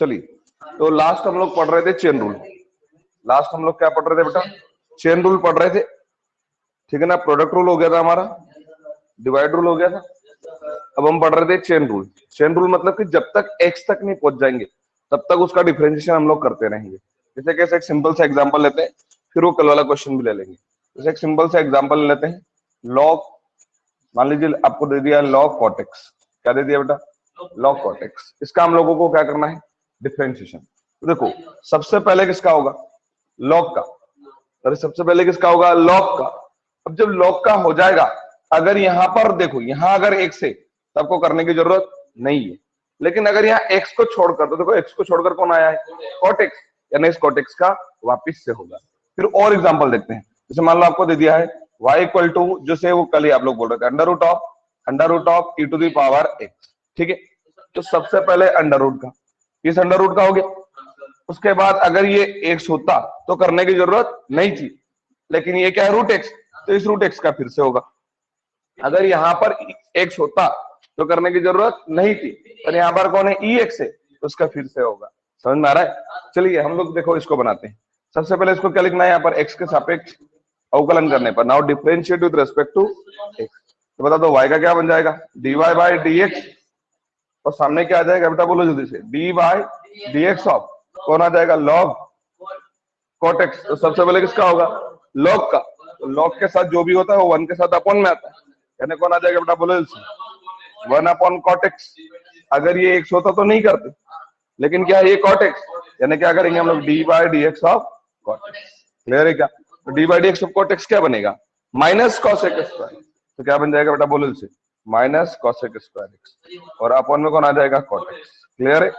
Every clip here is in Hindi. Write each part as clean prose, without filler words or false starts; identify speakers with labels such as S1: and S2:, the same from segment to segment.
S1: चलिए, तो लास्ट हम लोग पढ़ रहे थे चेन रूल। लास्ट हम लोग क्या पढ़ रहे थे बेटा? चेन रूल पढ़ रहे थे, ठीक है ना। प्रोडक्ट रूल हो गया था हमारा, डिवाइड रूल हो गया था। अब हम पढ़ रहे थे चेन रूल। चेन रूल मतलब कि जब तक एक्स तक नहीं पहुंच जाएंगे तब तक उसका डिफरेंशिएशन हम लोग करते रहेंगे। जैसे कैसे, एक सिंपल सा एग्जांपल लेते हैं, फिर वो कल वाला क्वेश्चन भी ले लेंगे। जैसे एक सिंपल सा एग्जांपल लेते हैं, लॉग, मान लीजिए आपको दे दिया लॉग कॉट एक्स। क्या दे दिया बेटा? Log cot x. इसका हम लोगों को क्या करना है? डिफरेंशिएशन। तो देखो, सबसे पहले किसका होगा? लॉग का। अरे सबसे पहले किसका होगा? लॉग का। अब जब लॉग का हो जाएगा, अगर यहां पर देखो, यहां अगर एक्स है तब को करने की जरूरत नहीं है, लेकिन अगर यहाँ एक्स को छोड़कर, तो देखो एक्स को छोड़कर कौन आया है? कॉट एक्स, यानी इस कॉट एक्स का वापिस से होगा। फिर और एग्जांपल देखते हैं। जैसे मान लो आपको दे दिया है y इक्वल टू, जैसे वो कल ही आप लोग बोल रहे थे, under root of e to the power x, ठीक है। तो सबसे पहले अंडर रूट का, इस अंडर रूट का हो गया। उसके बाद अगर ये x होता तो करने की जरूरत नहीं थी, लेकिन ये क्या है? रूट एक्स, तो इस रूट एक्स का फिर से होगा। अगर यहाँ पर x होता तो करने की जरूरत नहीं थी, पर यहाँ पर कौन है? ex है, तो उसका फिर से होगा। समझ में आ रहा है? चलिए हम लोग देखो इसको बनाते हैं। सबसे पहले इसको क्या लिखना है? यहाँ पर x के सापेक्ष अवकलन करने पर, now differentiate with respect to x। तो बता दो y का क्या बन जाएगा? dy बाई dx, और सामने क्या आ जाएगा बेटा? बोलो जल्दी से। dy बाई dx ऑफ कौन आ जाएगा? log cot x। तो सबसे पहले किसका होगा? log का। तो log के साथ जो भी होता है वो 1 के साथ अपॉन में आता है, यानी कौन आ जाएगा बेटा? बोलो जल्दी से। 1 अपॉन cot x। अगर ये x होता तो नहीं करते, लेकिन क्या है? ये cot x, यानी क्या करेंगे हम लोग? dy by dx of cot x। Clear है क्या? तो dy by dx of cot x क्या बनेगा? Minus cos x square. तो क्या बन जाएगा बेटा? बोलो जल्दी से। Minus cos x square x, और अपॉन में कौन आ जाएगा? cot x। क्लियर है?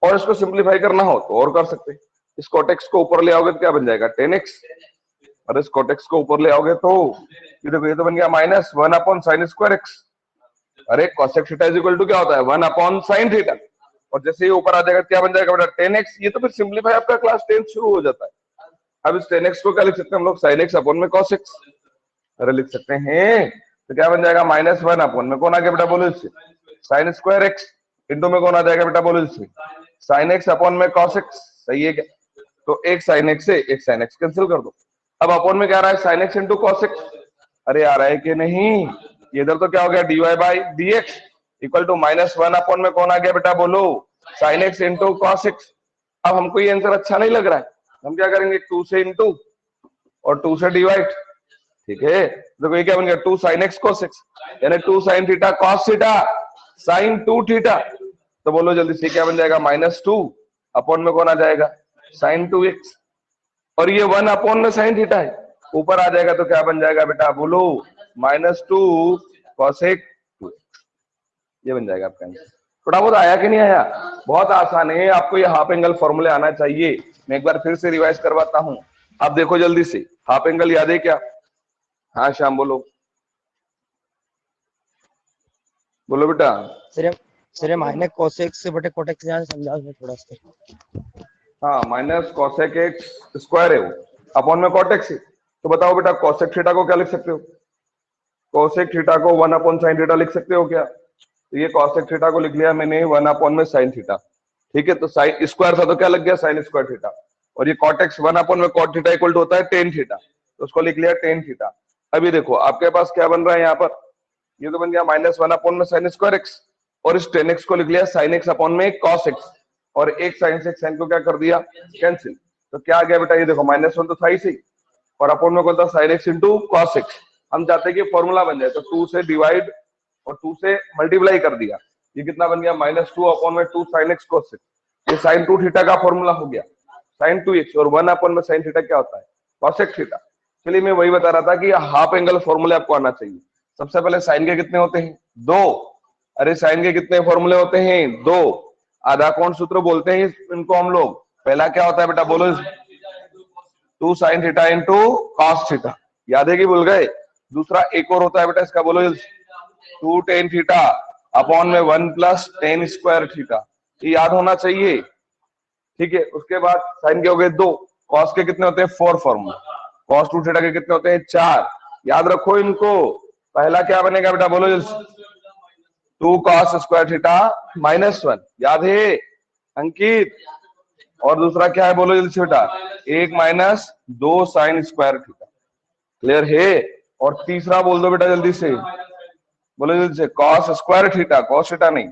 S1: और इसको सिंप्लीफाई करना हो तो और कर सकते हैं। इस cot x को ऊपर ले आओगे तो क्या बन जाएगा? tan x, और इस cot x को ऊपर ले आओगे तो ये देखो, ये तो बन गया minus 1 upon sine square x। अरे cos x theta is equal to क्या होता है? 1 अपॉन साइन थीटा। और जैसे ही ऊपर आ जाएगा क्या बन जाएगा बेटा? tan x। ये तो फिर सिंप्लीफाई आपका क्लास 10 शुरू हो जाता है। अब इस tan x को क्या लिख सकते हैं हम लोग? sin x अपॉन में cos x। अरे लिख सकते हैं, तो क्या बन जाएगा? माइनस 1 अपॉन में कौन आ गया बेटा? बोलो इससे। साइन स्क्वायर x इंटू में कौन आ जाएगा बेटा? बोलो इससे। साइन x अपॉन में cos x। सही है क्या? तो एक साइन x से एक साइन x कैंसिल कर दो। अब अपॉन में क्या आ रहा है? Sine x into cos x। अरे आ रहा है कि नहीं? इधर तो क्या हो गया? dy by dx equal to minus 1 upon में कौन आ गया बेटा? बोलो। Sine x into cos x। अब हमको ये आंसर अच्छा नहीं लग रहा है, हम क्या करेंगे? 2 से इंटू और 2 से डिवाइड, ठीक है। देखो ये क्या बन गया? 2 sin x cos x, यानी 2 sin theta cos theta sin 2 theta. तो बोलो जल्दी से, क्या बन जाएगा? माइनस 2 अपॉन में कौन आ जाएगा? sin 2x, और ये 1 अपॉन में sin थीटा है, ऊपर आ जाएगा तो क्या बन जाएगा बेटा? बोलो। Minus 2 cos x 2x। ये बन जाएगा आपका आंसर। थोड़ा बहुत आया कि नहीं आया? बहुत आसान है, आपको ये हाफ एंगल फॉर्मूले आना चाहिए। मैं एक बार फिर से रिवाइज करवाता हूं, आप देखो जल्दी से। हाफ एंगल याद है क्या? हाँ श्याम बोलो, बोलो बेटा।
S2: सर माइनस cos x से बटे cot x से समझाओ थोड़ा सा।
S1: हाँ, माइनस cosec x स्क्वायर है वो, अपॉन में cot x है। तो बताओ बेटा, cosec थीटा को क्या लिख सकते हो? cosec थीटा को 1 अपॉन sin थीटा लिख सकते हो क्या? तो ये cosec थीटा को लिख लिया मैंने 1 अपॉन में sin थीटा, ठीक है। तो sin स्क्वायर था तो क्या लग गया? sin square theta. और ये cot x 1 अपॉन में cot थीटा इक्वल टू होता है tan थीटा, तो उसको लिख लिया tan थीटा। अभी देखो आपके पास क्या बन रहा है यहाँ पर? ये तो बन गया माइनस 1 अपॉन में sin स्क्वायर x, और इस tan x को लिख लिया sin x अपॉन में cos x, और एक साइन से एक साइन को क्या कर दिया? कैंसिल। तो क्या आ गया बेटा? ये देखो माइनस 1 तो था ही सही, और अपॉन में कौन था? Sine x into cos x. हम चाहते हैं कि फॉर्मूला बन जाए, तो 2 से डिवाइड और 2 से मल्टीप्लाई कर दिया। ये कितना बन गया? माइनस 2 अपॉन में 2 साइन एक्स कॉस एक्स। ये साइन 2 थीटा का फॉर्मूला हो गया, साइन 2x, और 1 अपॉन में साइन थीटा क्या होता है? Cos x theta. चलिए मैं वही बता रहा था कि हाफ एंगल फॉर्मूले आपको आना चाहिए। सबसे पहले साइन के कितने होते हैं? 2। अरे साइन के कितने फॉर्मूले होते हैं? 2। आधा कोण सूत्र बोलते हैं इनको हम लोग। पहला क्या होता है बेटा? बोलो। 2 sin theta into cos theta, याद है कि भूल गए? दूसरा एक और होता है बेटा इसका, बोलो। 2 tan थीटा अपॉन में 1 प्लस tan स्क्वायर थीटा, ये याद होना चाहिए, ठीक है। उसके बाद साइन के हो गए 2, cos के कितने होते हैं? 4 फॉर्मूला, cos 2 थीटा के कितने होते हैं? 4। याद रखो इनको। पहला क्या बनेगा बेटा? बोलो। 2 cos स्क्वायर थीटा माइनस 1, याद है? अंकित, और दूसरा क्या है बोलो जल्दी से बेटा, 1 minus 2 sign square theta. Clear है? और तीसरा बोल दो बेटा जल्दी से, बोलो जल्दी से, cos square theta, cos theta नहीं,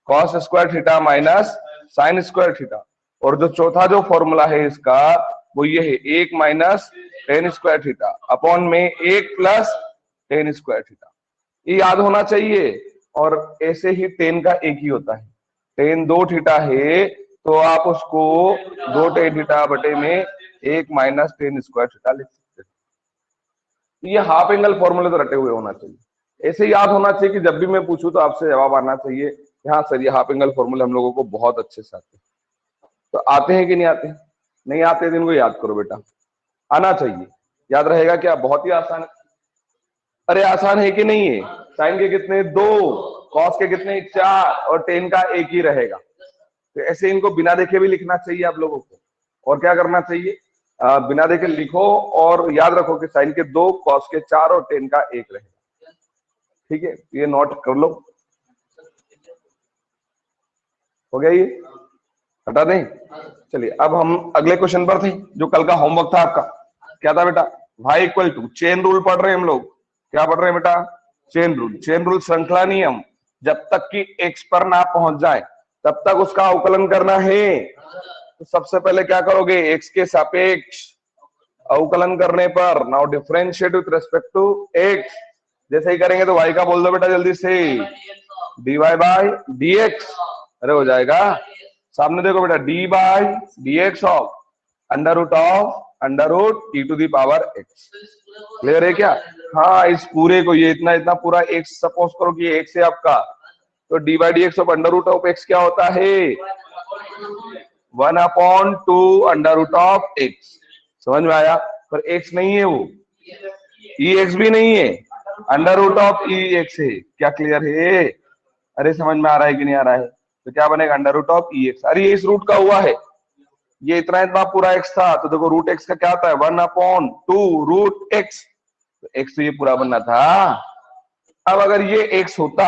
S1: cos square theta minus sine square theta. और जो चौथा जो फॉर्मूला है इसका वो ये है 1 minus ten square theta upon में 1 प्लस टेन स्क्वायर थीटा। ये याद होना चाहिए। और ऐसे ही टेन का एक ही होता है, टेन 2 थीटा है तो आप उसको 2 टेन थीटा बटे में 1 माइनस टेन स्क्वायर थीटा लिख सकते हैं। ये हाफ एंगल फॉर्मूले तो रटे हुए होना चाहिए। ऐसे याद होना चाहिए कि जब भी मैं पूछूं तो आपसे जवाब आना चाहिए, हाँ सर ये हाफ एंगल फॉर्मूले हम लोगों को बहुत अच्छे से आते हैं। तो आते हैं कि नहीं आते? नहीं आते तो इनको याद करो बेटा, आना चाहिए, याद रहेगा क्या? बहुत ही आसान है। अरे आसान है कि नहीं है? साइन के कितने 2, कॉस के कितने 4 और टेन का एक ही रहेगा। तो ऐसे इनको बिना देखे भी लिखना चाहिए आप लोगों को। और क्या करना चाहिए? बिना देखे लिखो और याद रखो कि साइन के 2, कॉस के 4 और टेन का 1 रहेगा। ठीक है, ये नोट कर लो। हो गया ये? हटा दें? चलिए अब हम अगले क्वेश्चन पर थे जो कल का होमवर्क था आपका। क्या था बेटा? y equal to, chain rule पढ़ रहे हैं हम लोग। क्या पढ़ रहे हैं बेटा? Chain rule. चेन रूल श्रृंखला नियम, जब तक कि x पर ना पहुंच जाए तब तक उसका अवकलन करना है। तो सबसे पहले क्या करोगे? x के सापेक्ष अवकलन करने पर, now differentiate with respect to x। जैसे ही करेंगे तो y का बोल दो बेटा जल्दी से, dy बाय dx। अरे हो जाएगा, सामने देखो बेटा, d by d x of under root e to the power x. Clear है क्या? हाँ, इस पूरे को, ये इतना इतना पूरा एक्स, सपोज करो कि ये एक्स है आपका, तो d by d x of under root of x क्या होता है? 1/2 अंडर रूट ऑफ एक्स। समझ में आया? पर एक्स नहीं है वो, ई एक्स भी नहीं है, under root of e x है। क्या क्लियर है? अरे समझ में आ रहा है कि नहीं आ रहा है? तो क्या बनेगा? Under root of e x. अरे ये इस रूट का हुआ है, ये इतना इतना पूरा एक्स था, तो देखो रूट एक्स का क्या होता है? 1/2 रूट एक्स। तो एक्स तो ये पूरा बनना था। अब अगर ये एक्स होता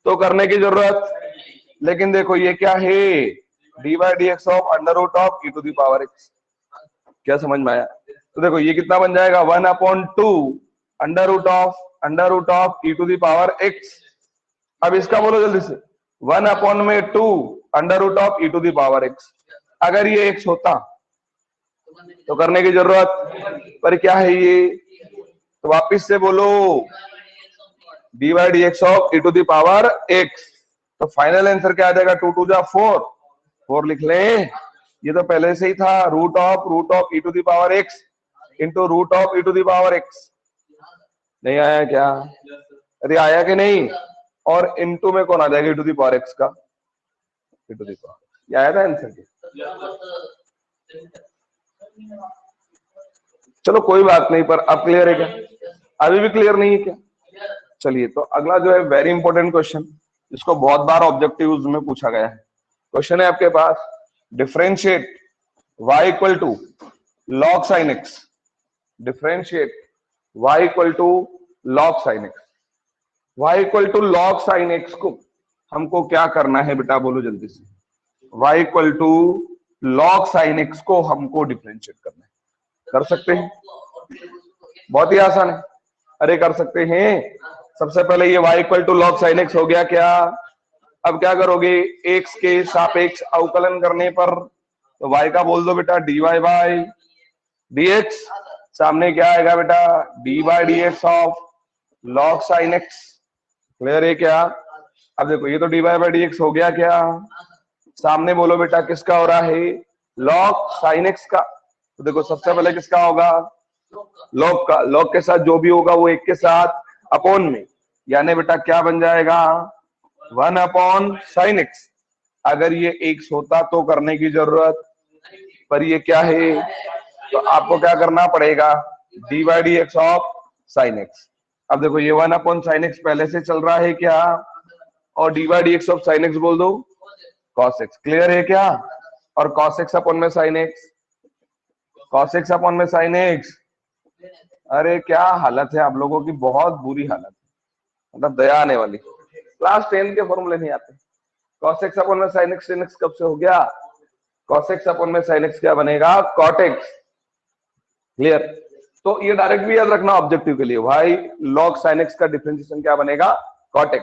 S1: तो करने की जरूरत, लेकिन देखो ये क्या है? D by d x of under root of e to the power x. क्या समझ में आया? तो देखो ये कितना बन जाएगा? 1/2 under root of e to the power x. अब इसका बोलो जल्दी से, 1/2 under root of e to the power x. अगर ये एक्स होता तो करने की जरूरत, पर क्या है ये? तो वापिस से बोलो, d by d x of e to the power x. तो फाइनल आंसर क्या आ जाएगा? 2 2 जा 4, 4 लिख ले। ये तो पहले से ही था, root of e to the power x into root of e to the power x. नहीं आया क्या? अरे आया कि नहीं? और इनटू में कौन आ जाएगा? ई टू दी पावर एक्स का, ई टू दी पावर, ये आया था आंसर के। चलो कोई बात नहीं, पर अब क्लियर है क्या? अभी भी क्लियर नहीं है क्या? चलिए, तो अगला जो है वेरी इंपॉर्टेंट क्वेश्चन, इसको बहुत बार ऑब्जेक्टिव्स में पूछा गया है। क्वेश्चन है आपके पास, differentiate y equal to log sin x। Differentiate y equal to log sin x। y equal to log sin x को हमको क्या करना है बेटा? बोलो जल्दी से। y equal to log sin x को हमको डिफरेंशिएट करना है। कर सकते हैं? बहुत ही आसान है। अरे कर सकते हैं। सबसे पहले ये y equal to log sin x हो गया क्या? अब क्या करोगे? x के सापेक्ष अवकलन करने पर, तो y का बोल दो बेटा dy बाई dx। सामने क्या आएगा बेटा? d by dx of log sin x। Clear है क्या? अब देखो ये तो dy बाई dx हो गया क्या? सामने बोलो बेटा किसका हो रहा है? log sin x का। तो देखो सबसे पहले किसका होगा? log का। log के साथ जो भी होगा वो एक के साथ अपॉन में, यानी बेटा क्या बन जाएगा? 1/sin x। अगर ये x होता तो करने की जरूरत, पर ये क्या है? तो आपको क्या करना पड़ेगा? D by d x of sine x. अब देखो ये 1/sin x पहले से चल रहा है क्या? और d by d x of sine x बोल दो cos x। क्लियर है क्या? और cos x अपॉन में sin x, cos x upon में sin x। अरे क्या हालत है आप लोगों की, बहुत बुरी हालत है, मतलब दया आने वाली। क्लास 10 के फॉर्मूले नहीं आते। cos x अपॉन में sin x tan x कब से हो गया? cos x अपॉन में sin x क्या बनेगा? cot x। क्लियर? तो ये डायरेक्ट भी याद रखना ऑब्जेक्टिव के लिए, भाई log sin x का डिफरेंशिएशन क्या बनेगा? cot x।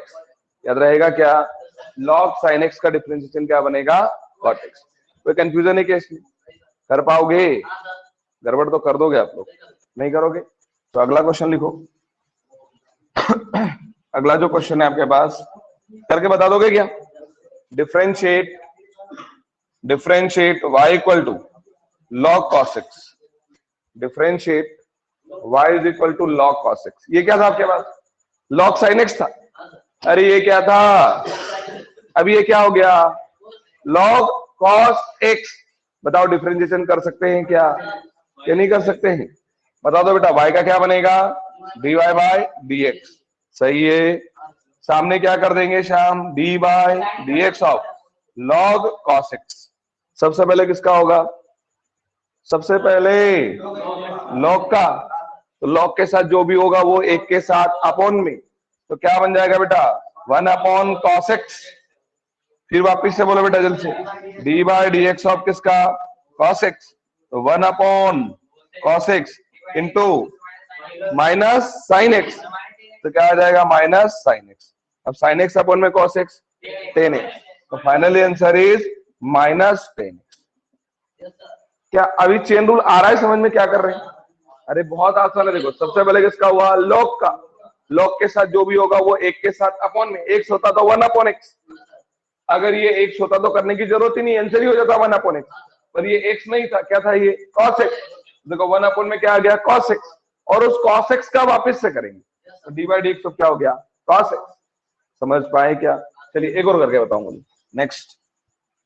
S1: याद रहेगा क्या? log sin x का डिफरेंशिएशन क्या बनेगा? cot x। कोई कंफ्यूजन है क्या इसमें? कर पाओगे? गड़बड़ तो कर दोगे आप लोग, नहीं करोगे तो अगला क्वेश्चन लिखो। अगला जो क्वेश्चन है आपके पास, करके बता दोगे क्या? Differentiate y equal to log cos x। Differentiate y is equal to log cos x। ये क्या था आपके पास? log sin x था। अरे ये क्या था? अभी ये क्या हो गया? log cos x। बताओ डिफरेंशिएशन कर सकते हैं क्या? क्या नहीं कर सकते हैं? बता दो बेटा। y का क्या बनेगा? dy by dx। सही है। सामने क्या कर देंगे Shyam? dy by dx of log cos x। सबसे पहले किसका होगा? सबसे पहले log का। तो log के साथ जो भी होगा वो एक के साथ अपॉन में, तो क्या बन जाएगा बेटा? 1 अपॉन cos x। फिर वापिस से बोलो बेटा जल्द से, dy बाय dx ऑफ किसका? cos x। तो 1 upon cos x into minus sine x। तो क्या आ जाएगा? Minus sine x। अब साइन x अपॉन में cos x tan x। तो finally answer is minus tan x। क्या अभी चेन रूल आ रहा है समझ में? क्या कर रहे हैं? अरे बहुत आसान है। देखो सबसे पहले किसका हुआ? log का। log के साथ जो भी होगा वो एक के साथ अपॉन में। x होता तो 1 अपॉन x। अगर ये x होता तो करने की जरूरत ही नहीं, आंसर ही हो जाता 1 अपॉन x। पर ये x नहीं था, क्या था ये? cos x। देखो 1 अपॉन में क्या आ गया? cos x। और उस cos x का वापस से करेंगे तो dy बाई dx तो क्या हो गया? cos x। समझ पाए क्या? चलिए एक और करके बताऊंगा। Next,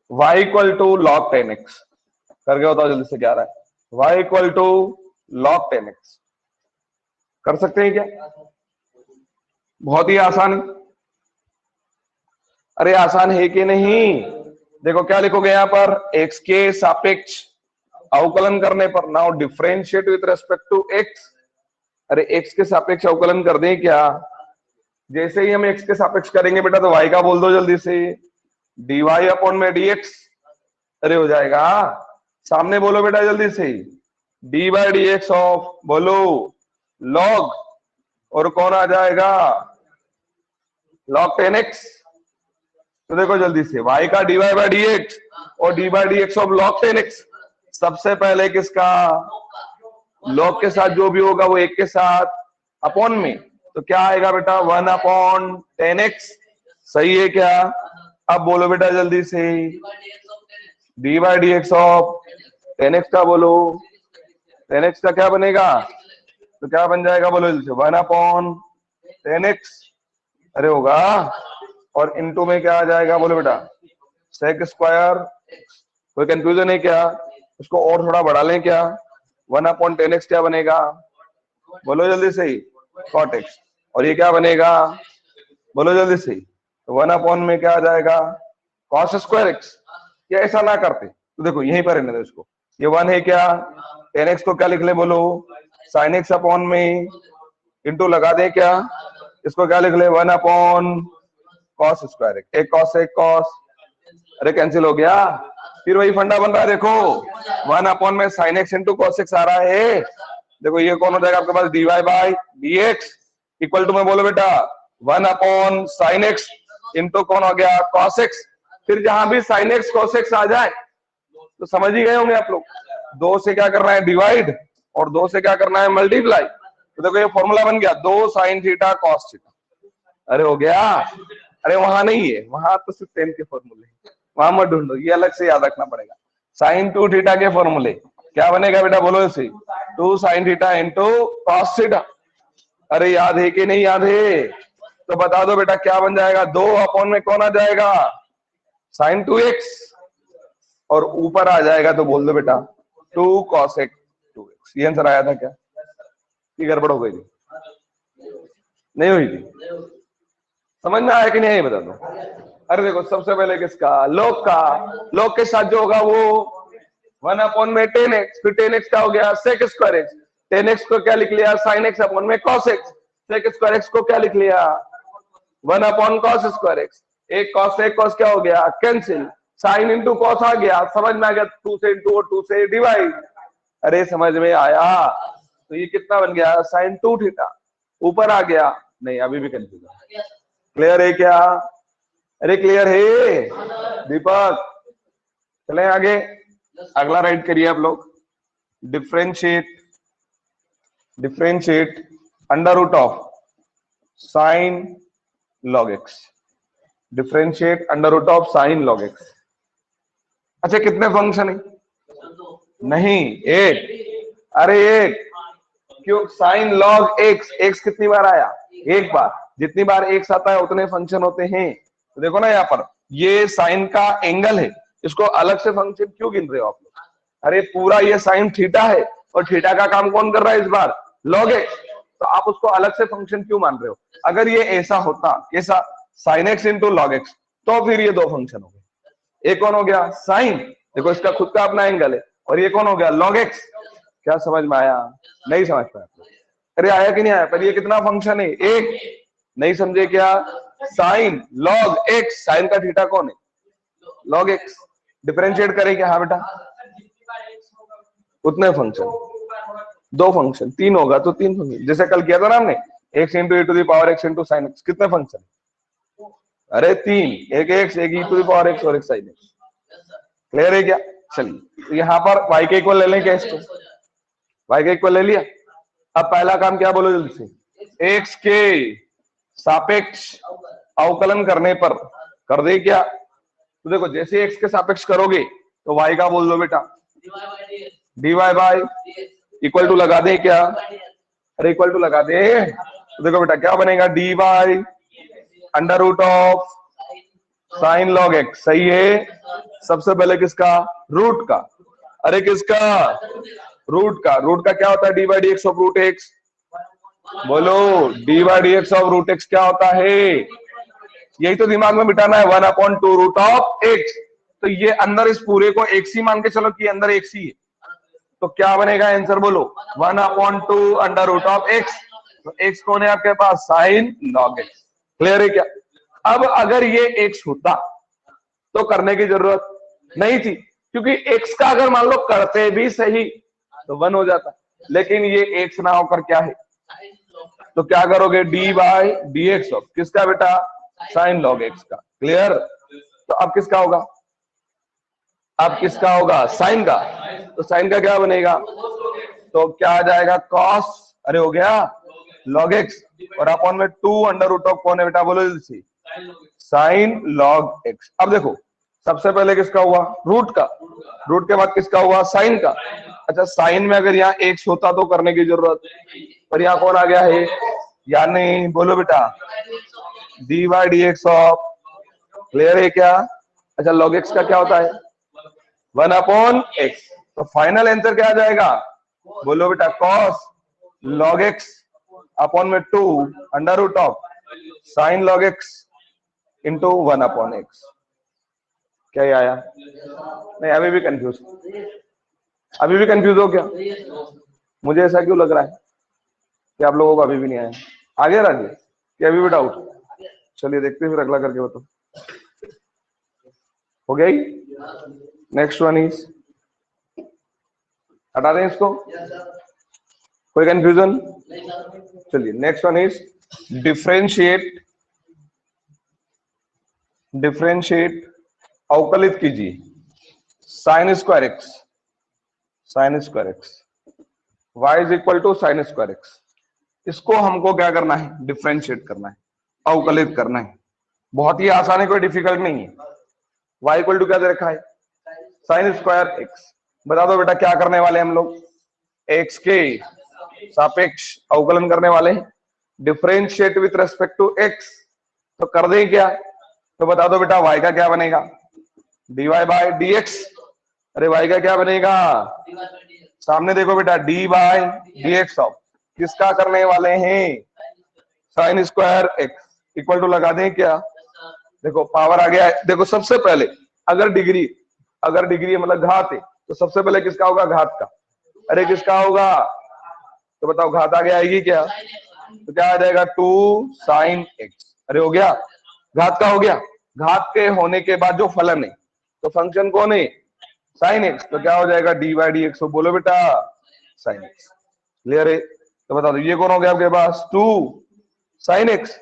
S1: y equal to log tan x। करके बताओ जल्दी से क्या आ रहा है? y equal to log tan x। कर सकते हैं क्या? बहुत ही आसान है। अरे आसान है कि नहीं? देखो क्या लिखोगे यहाँ पर? x के सापेक्ष अवकलन करने पर। Now differentiate with respect to x। अरे x के सापेक्ष अवकलन कर दें क्या? जैसे ही हम x के सापेक्ष करेंगे बेटा तो y का बोल दो जल्दी से, dy अपॉन में dx। अरे हो जाएगा। सामने बोलो बेटा जल्दी से, dy बाई dx ऑफ बोलो log, और कौन आ जाएगा? log tan x। तो देखो जल्दी से, y का dy बाई dx और dy by dx of log tan x। सबसे पहले किसका? log के साथ जो भी होगा वो एक के साथ अपॉन में, तो क्या आएगा बेटा? 1 अपॉन tan x। सही है क्या? अब बोलो बेटा जल्दी से, dy by dx of tan x का बोलो। tan x का क्या बनेगा? तो क्या बन जाएगा? बोलो जल्दी से, 1 अपॉन tan x। अरे होगा। और इनटू में क्या आ जाएगा? बोलो बेटा, sec स्क्वायर। कोई कंफ्यूजन है क्या? उसको और थोड़ा बढ़ा लें क्या? 1 अपॉन tan x क्या बनेगा? बोलो जल्दी से, cot x। और ये क्या बनेगा? बोलो जल्दी से, 1 अपॉन में क्या आ जाएगा? cos square x। क्या ऐसा ना करते तो देखो यहीं पर रहने दो इसको। ये 1 है क्या? tan x को क्या लिख ले? बोलो sin x अपॉन में इंटू लगा दे क्या? इसको क्या लिख ले? 1 अपॉन cos स्क्वायर x। एक cos एक cos। अरे कैंसिल हो गया। फिर वही फंडा बन रहा है। देखो 1 अपॉन में sin x into cos x आ रहा है। देखो ये कौन हो जाएगा आपके पास? dy by dx equal to में बोलो बेटा 1 अपॉन sin x इंटू कौन हो गया? cos x। फिर जहां भी sin x cos x आ जाए तो समझ ही गए होंगे आप लोग, 2 से क्या करना है? डिवाइड, और 2 से क्या करना है? मल्टीप्लाई। तो देखो ये फॉर्मूला बन गया 2 sin थीटा cos थीटा। अरे हो गया। अरे वहां नहीं है, वहां तो सिर्फ tan के फॉर्मूले, वहां मत ढूंढो, ये अलग से याद रखना पड़ेगा। sin 2 थीटा के फॉर्मूले क्या बनेगा बेटा? बोलो इसे, 2 sin theta into cos theta. अरे याद है कि नहीं याद है? तो बता दो बेटा क्या बन जाएगा? 2 अपॉन में कौन आ जाएगा? sin 2x। और ऊपर आ जाएगा तो बोल दो बेटा 2 cos 2x। ये आंसर आया था क्या? ये गड़बड़ हो गई थी? नहीं हुई थी? समझ में आया कि नहीं? बता दो। अरे देखो सबसे पहले किसका? log का। log के साथ जो होगा वो 1 अपॉन में tan x। फिर tan x का हो गया sec square x। tan x को क्या लिख लिया? sin x अपॉन में cos x। sec square x को क्या लिख लिया? 1 अपॉन cos स्क्वायर x। एक कॉस से एक कॉस क्या हो गया, कैंसिल, साइन इंटू कॉस आ गया, समझ में आ गया, 2 से इंटू और 2 से डिवाइड। अरे समझ में आया, तो ये कितना बन गया, साइन 2 थीटा, ऊपर आ गया, नहीं अभी भी कंफ्यूजन, क्लियर है क्या, अरे क्लियर है दीपक, चले आगे, अगला राइट करिए आप लोग, differentiate under root of sine log x, differentiate under root of sine log x. अच्छा कितने फंक्शन है, नहीं एक, अरे एक, क्यों, साइन लॉग एक्स, एक्स कितनी बार आया, एक बार, जितनी बार एक्स आता है उतने फंक्शन होते हैं। तो देखो ना यहाँ पर, ये साइन का एंगल है, इसको अलग से फंक्शन क्यों गिन रहे हो आप लोग, अरे पूरा ये साइन थीटा है, और थीटा का काम कौन कर रहा है इस बार, लॉग एक्स, तो आप उसको अलग से फंक्शन क्यों मान रहे हो। अगर ये ऐसा होता, कैसा, sine x into log x, तो फिर ये दो फंक्शन हो गए, एक कौन हो गया साइन, देखो इसका खुद का अपना एंगल है, और ये कौन हो गया लॉग एक्स। क्या समझ में आया, नहीं समझ पाया, अरे आया कि नहीं आया, पर ये कितना फंक्शन है, एक, नहीं समझे क्या, साइन लॉग एक्स, साइन का थीटा कौन है, लॉग एक्स, डिफरेंशिएट करेंगे, हाँ बेटा, उतने फंक्शन, दो फंक्शन, तीन होगा तो तीन फंक्शन, जैसे कल किया था ना हमने, x into e to the power x into sine x, कितने फंक्शन, अरे तीन, एक एक्स, एक e to the power x और एक साइन एक्स, क्लियर है क्या। चलिए यहाँ पर y के इक्वल ले लें क्या, इसको y के इक्वल ले लिया, अब पहला काम क्या बोलो जल्दी से, x के सापेक्ष अवकलन करने पर कर दे क्या, तो देखो जैसे x के सापेक्ष करोगे तो y का बोल दो बेटा, dy बाय इक्वल टू लगा दे क्या, अरे इक्वल टू लगा दे, तो देखो बेटा क्या बनेगा, dy under root of sine log x, सही है, सबसे पहले किसका, रूट का, अरे किसका, रूट का, रूट का क्या होता है, d by d x of root x, बोलो d by d x of root x क्या होता है, यही तो दिमाग में बिठाना है, 1/2 रूट ऑफ एक्स, तो ये अंदर इस पूरे को एक्स ही मान के चलो कि अंदर एक्स ही है, तो क्या बनेगा आंसर बोलो, 1/2 अंडर रूट ऑफ एक्स, तो एक्स कौन है आपके पास, साइन लॉग एक्स, क्लियर है क्या। अब अगर ये एक्स होता तो करने की जरूरत नहीं थी, क्योंकि एक्स का अगर मान लो करते भी सही तो 1 हो जाता, लेकिन ये एक्स ना होकर क्या है, तो क्या करोगे, D by d x of किसका बेटा, साइन लॉग एक्स का, क्लियर। तो अब किसका होगा, अब किसका होगा, साइन का, तो साइन का क्या बनेगा, तो क्या आ जाएगा, कॉस, अरे हो गया लॉग एक्स, और अपॉन में 2 अंडर रूट ऑफ कौन है बेटा, बोलो जल्दी, साइन लॉग एक्स। अब देखो सबसे पहले किसका हुआ, रूट का, रूट के बाद किसका हुआ, साइन का। अच्छा साइन में अगर यहाँ एक्स होता तो करने की जरूरत, पर यहाँ कौन आ गया है, यानी बोलो बेटा d by d x of, clear है क्या। अच्छा लॉग एक्स का क्या होता है, 1/x, तो फाइनल आंसर क्या आ जाएगा, बोलो बेटा कॉस लॉग एक्स अपॉन में 2 under root of sine log x into 1/x। क्या ये आया, नहीं अभी भी कंफ्यूज, अभी भी कंफ्यूज हो क्या, मुझे ऐसा क्यों लग रहा है कि आप लोगों को अभी भी नहीं आया, आगे राजे क्या अभी भी डाउट, चलिए देखते हैं फिर अगला करके बताओ, हो गया ही। नेक्स्ट वन इज, हटा दें इसको, कोई कंफ्यूजन, चलिए नेक्स्ट वन इज डिफरेंशिएट अवकलित कीजिए sine square x, sine square x y is equal to sine square x, इसको हमको क्या करना है, डिफरेंशिएट करना है, अवकलित करना है, बहुत ही आसान है, कोई डिफिकल्ट नहीं है। y इक्वल टू क्या दे रखा है, साइन स्क्वायर एक्स, बता दो बेटा क्या करने वाले हम लोग, x के सापेक्ष अवकलन करने वाले हैं, differentiate with respect to x, तो कर दें क्या, तो बता दो बेटा y का क्या बनेगा, dy बाय dx, अरे y का क्या बनेगा, सामने देखो बेटा d बाय dx ऑफ किसका करने वाले हैं, sine square x, equal to लगा दें क्या, देखो पावर आ गया है, देखो सबसे पहले अगर डिग्री मतलब घात है तो सबसे पहले किसका होगा, घात का, अरे किसका होगा, तो बताओ घात आगे आएगी क्या, तो क्या आ जाएगा 2 साइन एक्स, अरे हो गया, घात का हो गया, घात के होने के बाद जो फलन है, तो फंक्शन कौन है, साइन एक्स, तो क्या हो जाएगा डी बाई डी एक्स। तो बोलो बेटा साइन एक्स। क्लियर है? तो बता दो ये कौन हो गया आपके पास, 2 साइन एक्स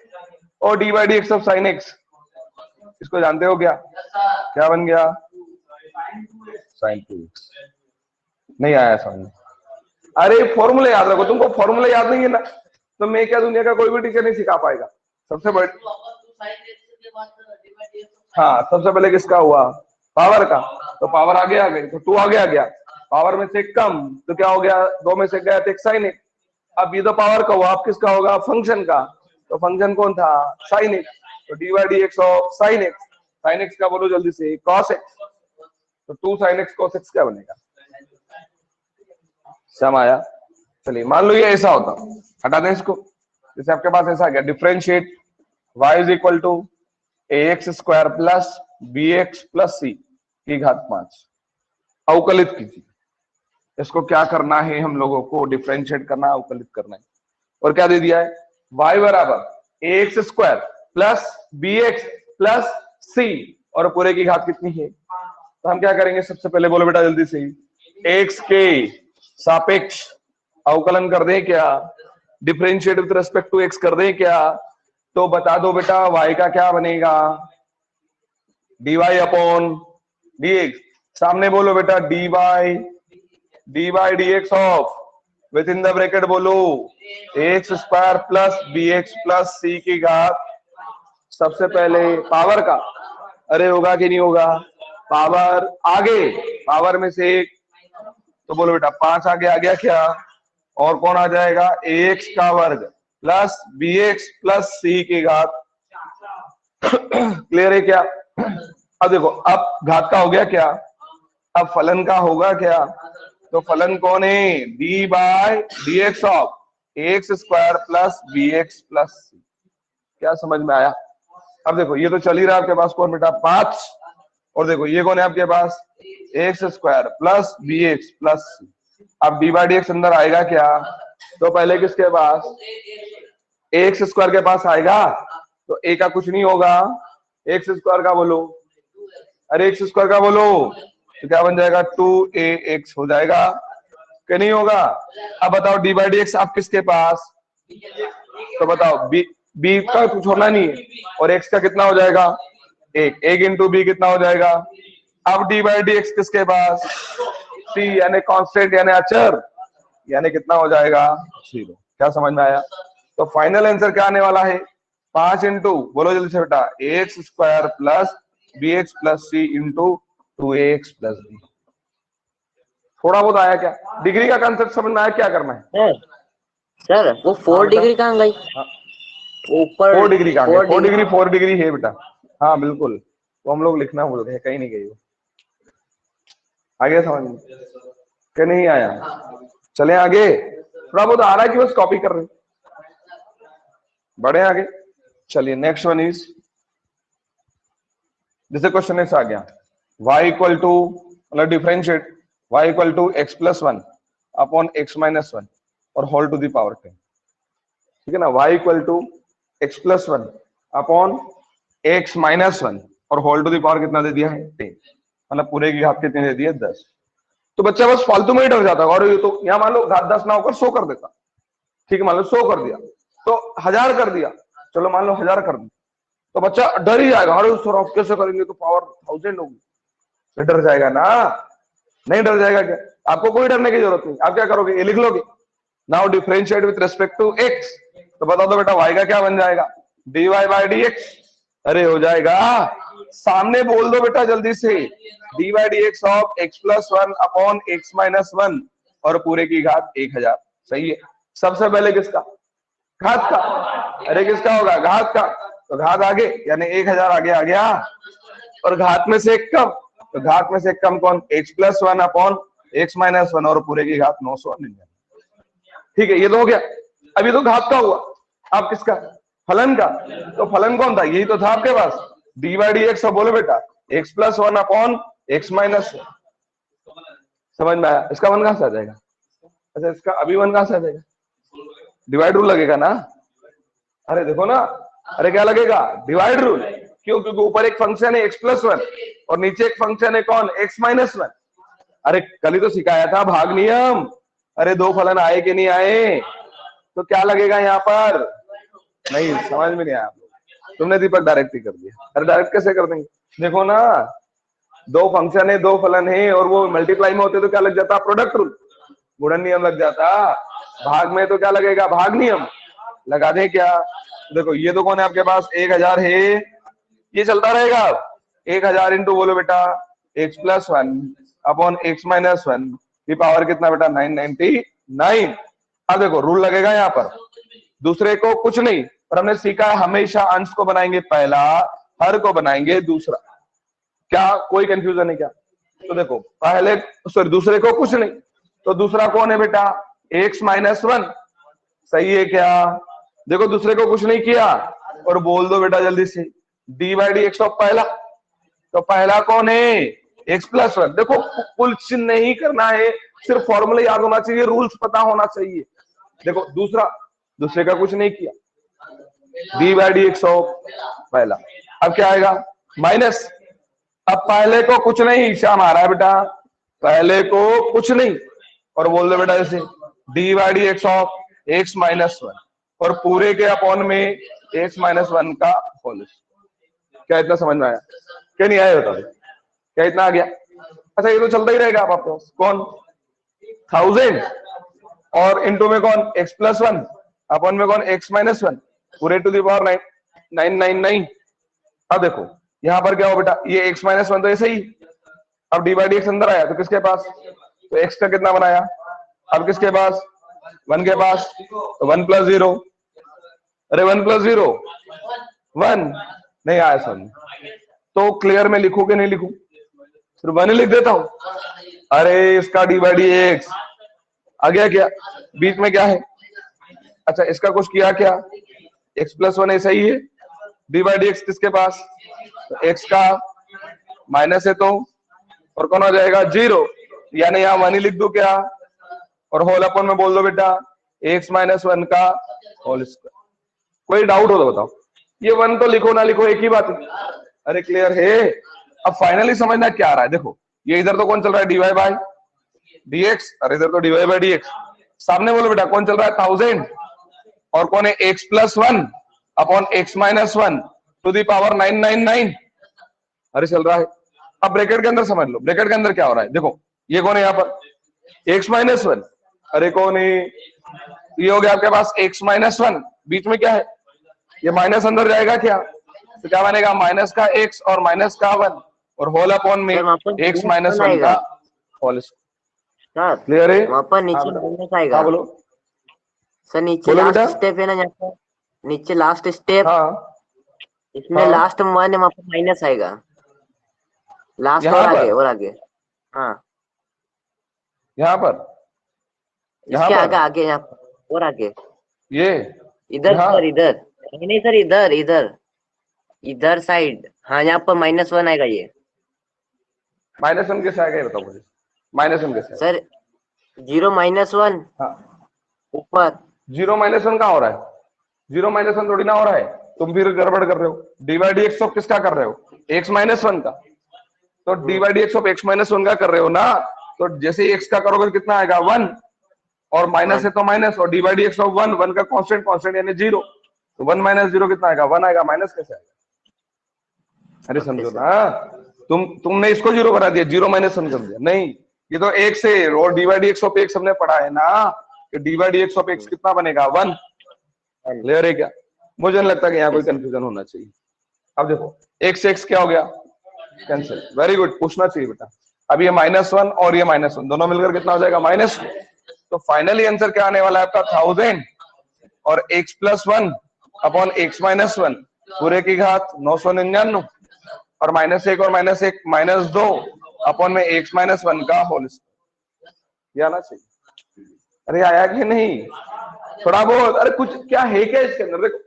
S1: और d by d x of sine x, इसको जानते हो क्या, क्या बन गया, साइन 2x। नहीं आया समझ? अरे फॉर्मूला याद रखो, तुमको फॉर्मूला याद नहीं है ना, तो मैं क्या दुनिया का कोई भी टीचर नहीं सिखा पाएगा। सबसे बड़े, हाँ सबसे पहले किसका हुआ, पावर का, तो पावर आगे आ गई, तो 2 आगे आ गया, पावर में से कम तो क्या हो गया, 2 में से गया तो एक साइन एक्स। अब ये तो पावर का हुआ, अब किसका होगा, फंक्शन का, तो फंक्शन कौन था, साइन एक्स, तो d by d x of sine x, sine x का बोलो जल्दी से, कॉस एक्स, तो 2 साइन एक्स कॉस एक्स क्या बनेगा, सम आया। चलिए मान लो ये ऐसा होता, हटा दें इसको, जैसे आपके पास ऐसा आ गया, differentiate y is equal to ax square plus bx plus c की घात 5, अवकलित कीजिए। इसको क्या करना है हम लोगों को, डिफरेंशिएट करना, अवकलित करना है। और क्या दे दिया है, y बराबर ax square plus bx plus c और पूरे की घात कितनी है, तो हम क्या करेंगे, सबसे पहले बोलो बेटा जल्दी से, x के सापेक्ष अवकलन कर दें क्या, differentiate with respect to x कर दें क्या, तो बता दो बेटा y का क्या बनेगा, dy अपॉन dx, सामने बोलो बेटा dy dx of with in the bracket बोलो ax square plus bx plus c की घात, सबसे पहले पावर का, अरे होगा कि नहीं होगा, पावर आगे, पावर में से एक, तो बोलो बेटा 5 आगे आ गया क्या, और कौन आ जाएगा, ax का वर्ग प्लस bx प्लस c की घात। क्लियर है क्या? अब देखो, अब घात का हो गया क्या, अब फलन का होगा क्या, तो फलन कौन है, d by d x of ax square plus bx plus c। क्या समझ में आया? अब देखो ये तो चल ही रहा है आपके पास, कौन बेटा 5, और देखो ये कौन है आपके पास, x square plus bx plus c। अब डी बाई डी एक्स अंदर आएगा क्या, तो पहले किसके पास, एक्स स्क्वायर के पास आएगा, तो a का कुछ नहीं होगा, एक्स स्क्वायर का बोलो, अरे एक्स स्क्वायर का बोलो, तो क्या बन जाएगा 2ax हो जाएगा कि नहीं होगा। अब बताओ डी बाई डी एक्स आप किसके पास, तो बताओ b का कुछ होना नहीं है, और x का कितना हो जाएगा, एक इंटू बी कितना हो जाएगा। अब डी बाई डी एक्स किसके पास, c यानी कांस्टेंट यानी अचर, यानी कितना हो जाएगा 0। क्या समझ में आया? तो फाइनल आंसर क्या आने वाला है, 5 इंटू, बोलो जल्दी से बेटा, x square plus bx plus c into 2ax plus b। थोड़ा बहुत आया क्या, डिग्री का कंसेप्ट समझ में आया, क्या करना है
S3: सर वो 4 डिग्री कहाँ गई, ऊपर
S1: 4 डिग्री कहाँ गई, 4 डिग्री है बेटा, हाँ बिल्कुल, तो हम लोग लिखना भूल गए, कहीं नहीं गई वो, आगे समझ में कि नहीं आया, चले आगे, थोड़ा बहुत आ रहा है कि बस कॉपी कर रहे, बढ़े आगे। चलिए नेक्स्ट वन इज, जैसे क्वेश्चन ऐसा आ गया, y इक्वल टू, मतलब differentiate y equal to x plus 1 upon x minus 1 और होल टू द पावर 10, ठीक है ना, y equal to x plus 1 upon x minus 1 और होल टू द पावर कितना दे दिया है 10, मतलब पूरे की घात कितनी दे दी है 10। तो बच्चा बस फालतू में ही डर जाता है, और ये तो यहाँ मान लो घात 10 ना होकर 100 कर देता, ठीक है, मान लो 100 कर दिया, तो 1000 कर दिया, चलो मान लो 1000 कर दिया, तो बच्चा डर ही जाएगा, अरे सर आप कैसे करेंगे, तो पावर 1000 होगी, तो डर जाएगा ना, नहीं डर जाएगा क्या, आपको कोई डरने की जरूरत नहीं, आप क्या करोगे, ये लिख लोगे, now differentiate with respect to x, तो बता दो बेटा y का क्या बन जाएगा, dy बाई dx, अरे हो जाएगा, सामने बोल दो बेटा जल्दी से, dy by dx of x plus 1 upon x minus 1 और पूरे की घात 1000, सही है। सबसे पहले किसका, घात का, अरे किसका होगा, घात का, तो घात आगे यानी 1000 आगे आ गया, और घात में से एक कम, तो घात में से एक कम कौन, x plus 1 upon x minus 1 और पूरे की घात 999, ठीक है, ये तो हो गया। अभी तो घात का हुआ, आप किसका, फलन का, तो फलन कौन था, यही तो था आपके पास, डी बाई डी एक्स, बोलो बेटा x plus 1 upon x minus 1, समझ में आया, इसका वन कहां से आ जाएगा, अच्छा इसका अभी वन कहां से आ जाएगा, डिवाइड रूल लगेगा ना, अरे देखो ना, अरे क्या लगेगा, डिवाइड रूल, क्यों? क्योंकि ऊपर एक फंक्शन है x+1 और नीचे एक फंक्शन है कौन, x-1। अरे कल ही तो सिखाया था भाग नियम। अरे दो फलन आए कि नहीं आए, तो क्या लगेगा यहाँ पर? नहीं समझ में नहीं आया, तुमने दीपक डायरेक्ट ही कर दिया। अरे डायरेक्ट कैसे कर देंगे? देखो ना, दो फंक्शन है, दो फलन है और वो मल्टीप्लाई में होते तो क्या लग जाता? प्रोडक्ट रूल, गुणन नियम लग जाता। भाग में तो क्या लगेगा? भाग नियम। लगा दे क्या? देखो ये तो कौन है आपके पास, 1000 है, ये चलता रहेगा। 1000 इंटू बोलो बेटा x+1 अपॉन x-1 की पावर कितना बेटा? 999। अब देखो रूल लगेगा यहाँ पर, दूसरे को कुछ नहीं, पर हमने सीखा है हमेशा अंश को बनाएंगे पहला, हर को बनाएंगे दूसरा। क्या कोई कंफ्यूजन है क्या? तो देखो पहले सॉरी दूसरे को कुछ नहीं, तो दूसरा कौन है बेटा? x-1। सही है क्या? देखो दूसरे को कुछ नहीं किया और बोल दो बेटा जल्दी से d/dx ऑफ पहला, तो पहला कौन है? x+1। देखो कुल चिन्ह नहीं करना है, सिर्फ फॉर्मूला याद होना चाहिए, रूल्स पता होना चाहिए। देखो दूसरे का कुछ नहीं किया, d/dx ऑफ पहला। अब क्या आएगा? माइनस। अब पहले को कुछ नहीं, श्याम आ रहा है बेटा, पहले को कुछ नहीं और बोल दो बेटा जैसे d/dx ऑफ x-1 और पूरे के अपॉन में x-1 का होल। क्या इतना समझ में आया? क्या नहीं आया बता दो, क्या इतना आ गया? अच्छा ये तो चलता ही रहेगा आपको। कौन 1000 और इंटू में कौन x+1 अपॉन में कौन x-1 पूरे टू द पावर 999। अब देखो यहां पर क्या हो बेटा, ये x-1 तो ऐसे ही, अब d/dx अंदर आया तो किसके पास? तो x का कितना बनाया? अब किसके पास? 1 के पास, तो 1 + 0। अरे 1 + 0 1 नहीं आया समझ, तो क्लियर में लिखू कि नहीं लिखू? सिर्फ 1 ही लिख देता हूं। अरे इसका d/dx आ गया क्या? बीच में क्या है? अच्छा इसका कुछ किया क्या? x+1 ऐसा ही है, d/dx किसके पास? तो x का माइनस है तो और कौन हो जाएगा? 0, यानी यहाँ 1 ही लिख दो क्या? और होल अपन में बोल दो बेटा x-1 का होल स्क्वायर। कोई डाउट हो तो बताओ, ये 1 तो लिखो ना लिखो एक ही बात है। अरे क्लियर है? अब फाइनली समझना क्या आ रहा है। देखो ये इधर तो कौन चल रहा है? dy/dx, अरे इधर तो dy/dx। सामने बोलो बेटा कौन चल रहा है? 1000 और कौन है? x+1 upon x-1 to the power 999। अरे चल रहा है। अब ब्रैकेट के अंदर समझ लो, ब्रैकेट के अंदर क्या हो रहा है? देखो ये कौन है यहाँ पर? x-1। अरे कौन है? ये हो गया आपके पास x-1, बीच में क्या है? ये माइनस अंदर जाएगा क्या? तो क्या बनेगा? माइनस का x और माइनस का 1 और होल अपॉन में x-1 का होल स्क्वायर। क्लियर है?
S3: वहां पर नीचे माइनस आएगा।
S1: हाँ बोलो
S3: सर नीचे
S1: बोलो
S3: लास्ट
S1: बेटा।
S3: स्टेप है ना, यहाँ पर नीचे लास्ट स्टेप,
S1: हाँ
S3: इसमें
S1: हाँ।
S3: लास्ट 1 है, वहां पर माइनस आएगा लास्ट
S1: यहाँ
S3: और
S1: पर?
S3: आगे और आगे। हाँ
S1: यहाँ पर? यहाँ
S3: इसके
S1: पर?
S3: आगे आगे यहाँ पर और आगे
S1: ये
S3: इधर
S1: यहाँ?
S3: सर इधर नहीं सर इधर इधर इधर साइड। हाँ यहाँ पर -1 आएगा ये।
S1: -1 कैसे आएगा ये बताओ मुझे, -1 कैसे आएगा?
S3: सर 0 -1
S1: हाँ
S3: ऊपर।
S1: 0 -1 कहाँ हो रहा है? 0 -1 थोड़ी ना हो रहा है, तुम फिर गड़बड़ कर रहे हो। d/dx ऑफ किसका कर रहे हो? x-1 का। तो d/dx ऑफ x-1 का कर रहे हो ना, तो जैसे ही x का करोगे कितना आएगा? 1 और माइनस है तो माइनस, और d/dx ऑफ 1 का कांस्टेंट कांस्टेंट यानी 0, तो 1 - 0 कितना आएगा? 1 आएगा। माइनस कैसे आएगा? अरे समझो ना, तुमने इसको 0 बना दिया, 0 -1 कर दिया। नहीं ये तो x है, और d/dx ऑफ x हमने पढ़ा है ना कि d/dx ऑफ x कितना बनेगा? 1। क्लियर है क्या? मुझे नहीं लगता कि यहाँ कोई कंफ्यूजन होना चाहिए। अब देखो x क्या हो गया? कैंसिल। वेरी गुड, पूछना चाहिए बेटा। अब ये -1 और ये -1 दोनों मिलकर कितना हो जाएगा? -2। तो फाइनली आंसर क्या आने वाला है आपका? 1000 और x+1 अपॉन x-1 पूरे की घात 999 और -1 और -1 -2 अपॉन में x-1 का होल स्क्वायर। ये आना चाहिए। अरे आया कि नहीं? थोड़ा बहुत, अरे कुछ क्या है क्या इसके अंदर? देखो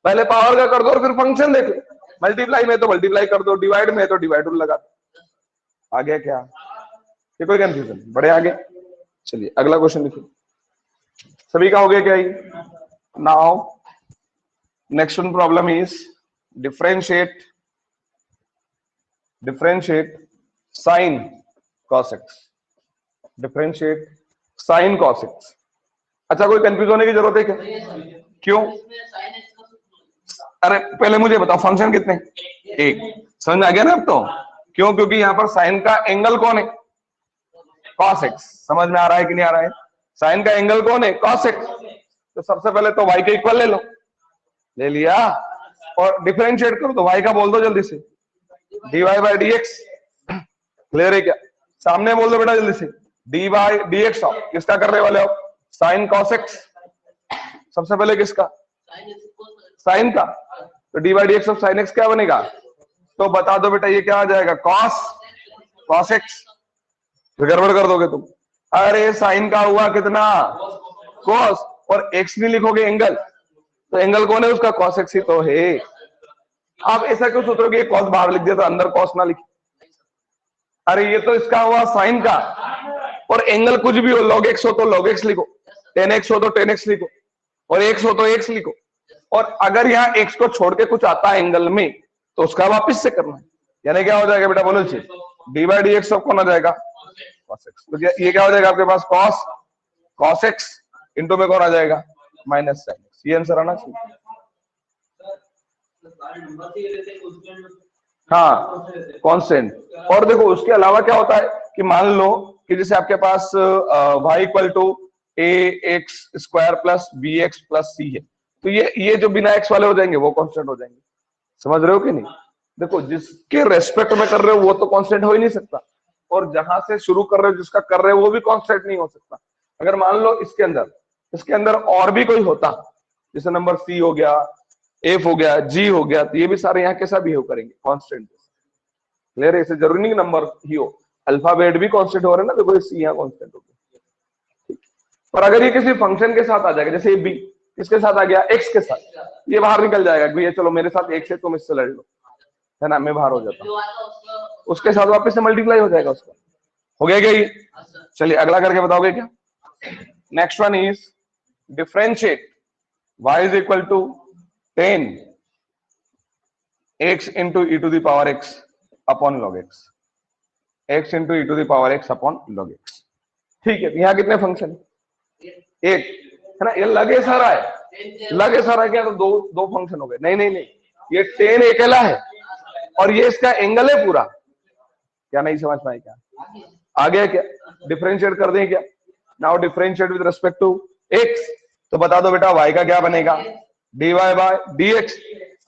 S1: पहले पावर का कर दो और फिर फंक्शन देख लो। मल्टीप्लाई में तो मल्टीप्लाई कर दो, डिवाइड में तो डिवाइड रूल लगा दो। आ गया क्या? ये कोई कंफ्यूजन? बड़े आगे चलिए अगला क्वेश्चन लिखिए। सभी का हो गया क्या? ही now next one problem is differentiate differentiate sine cos x, differentiate sine cos x. अच्छा, कोई कंफ्यूज होने की जरूरत है क्या? क्यों? अरे पहले मुझे बताओ फंक्शन कितने? एक। समझ में आ गया ना अब तो? क्यों? क्योंकि यहाँ पर साइन का एंगल कौन है? Cos x. समझ में आ रहा है कि नहीं आ रहा है? साइन का एंगल कौन है? Cos x. तो सबसे पहले तो y के इक्वल ले लो, ले लिया, और डिफरेंशिएट करो तो y का बोल दो जल्दी से, dy बाई dx। क्लियर है क्या? सामने बोल दो बेटा जल्दी से, dy बाई dx ऑफ किसका करने वाले हो? Sign cos x. सबसे पहले किसका? साइन का। तो dy by dx of sine x क्या बनेगा? तो बता दो बेटा ये क्या आ जाएगा? Cos x. तो गड़बड़ कर दोगे तुम। अरे साइन का हुआ कितना? कॉस, और एक्स नहीं लिखोगे एंगल, तो एंगल कौन है उसका? कॉस एक्स ही तो है। आप ऐसा क्यों सोच रहे हो कि कॉस बाहर लिख दिया तो अंदर कॉस ना लिखे? अरे ये तो इसका हुआ साइन का, और एंगल कुछ भी हो, लॉग एक्स हो तो लॉग एक्स लिखो, टेन एक्स हो तो टेन एक्स लिखो, और एक्स हो तो एक्स लिखो। और अगर यहाँ एक्स को छोड़ के कुछ आता है एंगल में तो उसका वापिस से करना है। यानी क्या हो जाएगा बेटा? बोलो जी, d by d x of कौन आ जाएगा? Cos x. तो ये क्या हो जाएगा आपके पास? कॉस एक्स इंटू में कौन आ जाएगा? Minus sine x. ये आंसर आना चाहिए। हाँ, कांस्टेंट। और देखो उसके अलावा क्या होता है कि मान लो कि जैसे आपके पास y equal to a x square plus b x plus c है, तो ये जो बिना x वाले हो जाएंगे वो कांस्टेंट हो जाएंगे। समझ रहे हो कि नहीं? देखो जिसके रेस्पेक्ट में कर रहे हो वो तो कांस्टेंट हो ही नहीं सकता, और जहां से शुरू कर रहे हो जिसका कर रहे हो वो भी कांस्टेंट नहीं हो सकता। अगर मान लो इसके अंदर और भी कोई होता, जैसे नंबर सी हो गया, एफ हो गया, जी हो गया, तो ये भी सारे यहाँ कैसा बिहेव करेंगे? कांस्टेंट। क्लियर है? इसे जरूरी नहीं नंबर ही हो, अल्फाबेट भी कांस्टेंट हो रहे हैं ना, देखो सी यहाँ कांस्टेंट हो गया। पर अगर ये किसी फंक्शन के साथ आ जाएगा, जैसे ये बी किसके साथ आ गया? एक्स के साथ, ये बाहर निकल जाएगा कि ये चलो मेरे साथ एक्स है, तुम इससे लड़ लो, है ना, मैं बाहर हो जाता हूँ, उसके साथ वापस से मल्टीप्लाई हो जाएगा उसका। हो गया क्या ये? चलिए अगला करके बताओगे क्या? Next one is differentiate y is equal to 10 x into e to the power x upon log x, x into e to the power x upon log x। ठीक है, यहाँ कितने फंक्शन? एक है ना, ये लगे सारा है, लगे सारा क्या? तो दो फंक्शन हो गए। नहीं, ये 10 अकेला है और ये इसका एंगल है पूरा। क्या नहीं समझ पाए? क्या आ गया? क्या डिफरेंशिएट कर दें क्या? Now differentiate with respect to x, तो बता दो बेटा y का क्या बनेगा? dy by dx।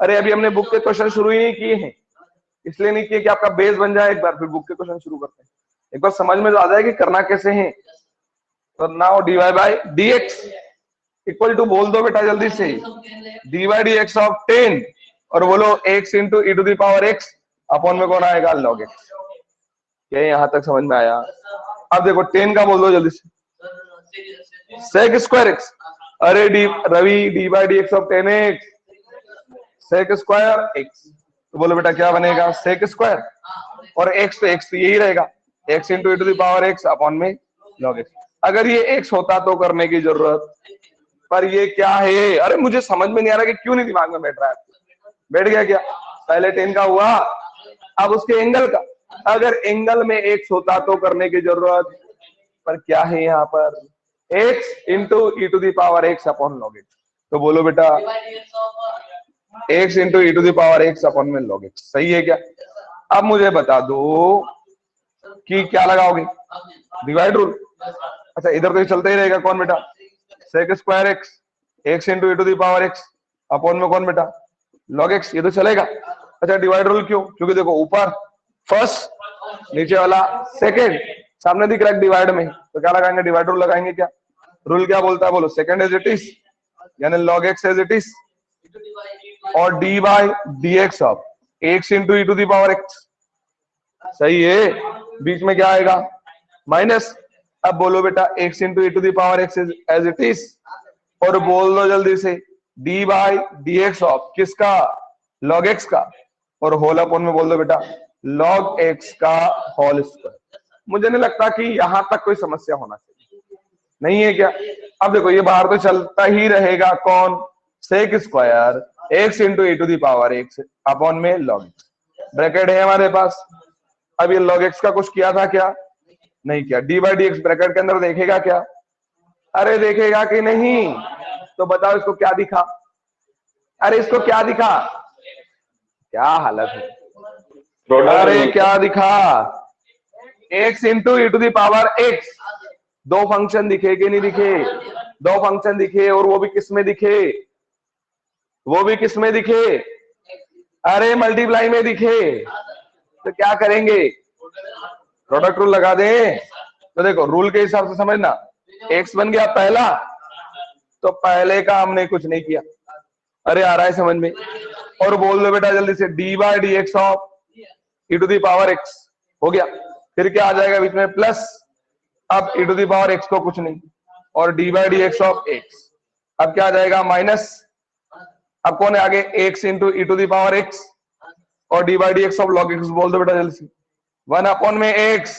S1: अरे अभी हमने बुक के क्वेश्चन शुरू ही नहीं किए हैं, इसलिए नहीं किए कि आपका बेस बन जाए एक बार, फिर बुक के क्वेश्चन शुरू करते हैं, एक बार समझ में आ जाए कि करना कैसे है। तो now dy by dx equal to बोल दो बेटा जल्दी से, dy बाय dx ऑफ 10, और बोलो x into e to the power x upon में कौन आएगा? log x। क्या यहां तक समझ में आया? अब देखो 10 का बोल दो जल्दी से, सेक स्क्वायर एक्स। अरे Ravi d by d x of 10x sec square x, तो बोलो बेटा क्या बनेगा? सेक स्क्वायर, और x तो यही रहेगा, x into e to the power x upon में log x। अगर ये x होता तो करने की जरूरत, पर ये क्या है? अरे मुझे समझ में नहीं आ रहा कि क्यों नहीं दिमाग में बैठ रहा है। बैठ गया क्या? पहले 10 का हुआ, अब उसके एंगल का। अगर एंगल में x होता तो करने की जरूरत, पर क्या है यहाँ पर? x into e to the power x upon log x। तो बोलो बेटा x into e to the power x upon में log x। सही है क्या? अब मुझे बता दो कि क्या लगाओगे? Divide rule. अच्छा इधर तो चलता ही रहेगा, कौन बेटा? Sec square x, x into e to the power x upon में कौन बेटा? log x। ये तो चलेगा। अच्छा डिवाइड रूल क्यों? क्योंकि देखो ऊपर फर्स्ट, नीचे वाला सेकेंड, सामने दिख रहा है डिवाइड में, तो क्या लगाएंगे? डिवाइड रूल लगाएंगे। क्या रूल क्या बोलता है? बोलो सेकेंड एज इट इज, यानी log x as it is, और d by d x of x into e to the power x। सही है, बीच में क्या आएगा? माइनस। अब बोलो बेटा x into e to the power x as it is, और बोल दो जल्दी से d by d x of किसका? log x का, और होल अपॉन में बोल दो बेटा log x का होल स्क्वायर। मुझे नहीं लगता कि यहां तक कोई समस्या होना चाहिए, नहीं है क्या? अब देखो ये बाहर तो चलता ही रहेगा, कौन? Sec square x into e to the power x upon में log x। ब्रैकेट है हमारे पास, अब ये log x का कुछ किया था क्या? नहीं किया। D by d x bracket के अंदर देखेगा क्या? अरे देखेगा कि नहीं? तो बताओ इसको क्या दिखा? अरे इसको क्या दिखा? क्या हालत है? अरे क्या दिखा? x into e to the power x। दो फंक्शन दिखे कि नहीं दिखे? दो फंक्शन दिखे, और वो भी किस में दिखे? वो भी किस में दिखे? अरे मल्टीप्लाई में दिखे। तो क्या करेंगे? प्रोडक्ट रूल लगा दें। तो देखो रूल के हिसाब से समझना, x बन गया पहला, तो पहले का हमने कुछ नहीं किया। अरे आ रहा है समझ में? और बोल दो बेटा जल्दी से, d by d x of e to the power x हो गया। फिर क्या आ जाएगा बीच में? प्लस। अब ई टू दी पावर x को कुछ नहीं, और d by d x of x। अब क्या आ जाएगा? माइनस। अब कौन है आगे? x into e to the power x और d by d x of log x। बोल दो बेटा जल्दी से। 1 अपॉन में x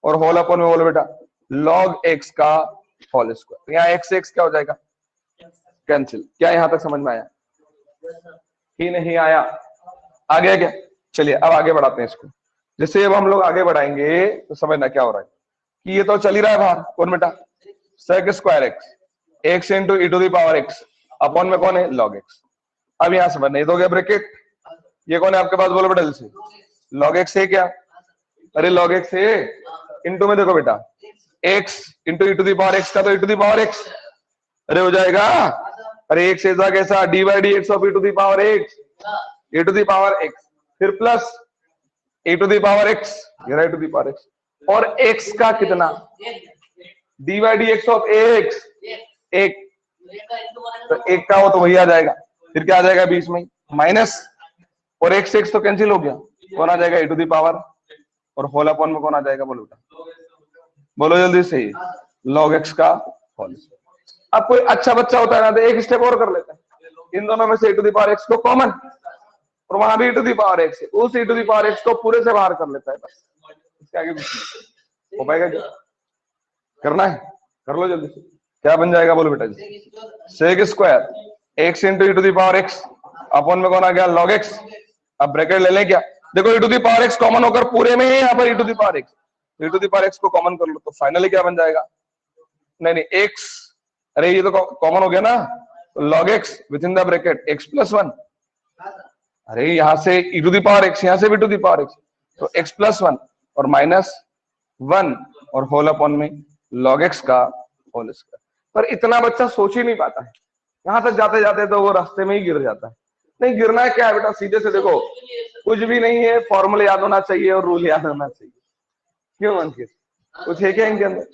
S1: और होल अपॉन में बोलो बेटा लॉग x का होल स्क्वायर। यहाँ x क्या हो जाएगा? कैंसिल। क्या यहां तक समझ में आया? ही नहीं आया? आ गया क्या? चलिए अब आगे बढ़ाते हैं इसको। जैसे अब हम लोग आगे बढ़ाएंगे तो समझना क्या हो रहा है कि ये तो चल ही रहा है बाहर। कौन बेटा? Sec square x, x into e to the power x upon में कौन है? Log x. अब यहां समझ नहीं तो गया ब्रैकेट। ये कौन है आपके पास? बोलो बेटा से। लॉग एक्स है क्या? अरे लॉग एक्स है। इंटू में देखो बेटा, x into e to the power x का तो e to the power x. अरे हो जाएगा। अरे एक्स ऐसा कैसा? D by d x of e to the power x, a to the power x, फिर plus a to the power x, a to the power x, और एक्स का कितना? D by d x of x, एक। तो एक का वो तो वही आ जाएगा। फिर क्या आ जाएगा बीच में? माइनस, और एक्स एक्स तो कैंसिल हो गया। कौन आ जाएगा? ए टू दी पावर, और होल अपॉन में कौन आ जाएगा? बोलो बेटा, बोलो जल्दी से। लॉग एक्स का होल। अब कोई अच्छा बच्चा होता है ना तो एक स्टेप और कर लेता है। इन दोनों में से a to the power x को कॉमन, और वहां भी e to the power x है, उस e to the power x को पूरे से बाहर कर लेता है बस। इसके आगे कुछ नहीं हो पाएगा। क्या करना है? कर लो जल्दी से। क्या बन जाएगा? बोलो बेटा जी। Sec square x into e to the power x upon में कौन आ गया? Log x। अब ब्रैकेट ले लें क्या? देखो e to the power x common होकर पूरे में है यहाँ पर e to the power x। e to the power x को कॉमन कर लो तो फाइनली क्या बन जाएगा? नहीं x, अरे ये तो कॉमन हो गया ना, log x within the bracket x plus 1। अरे यहां से e to the power x, यहां से भी टू दी पावर x, तो x प्लस 1 और माइनस 1 और होल अपॉन में log x का होल स्क्वायर। पर इतना बच्चा सोच ही नहीं पाता है। यहां तक जाते जाते तो वो रास्ते में ही गिर जाता है। नहीं गिरना है क्या है बेटा? सीधे से देखो, कुछ भी नहीं है, फॉर्मूला याद होना चाहिए और रूल याद होना चाहिए। क्यों अंकित, कुछ है क्या इनके अंदर?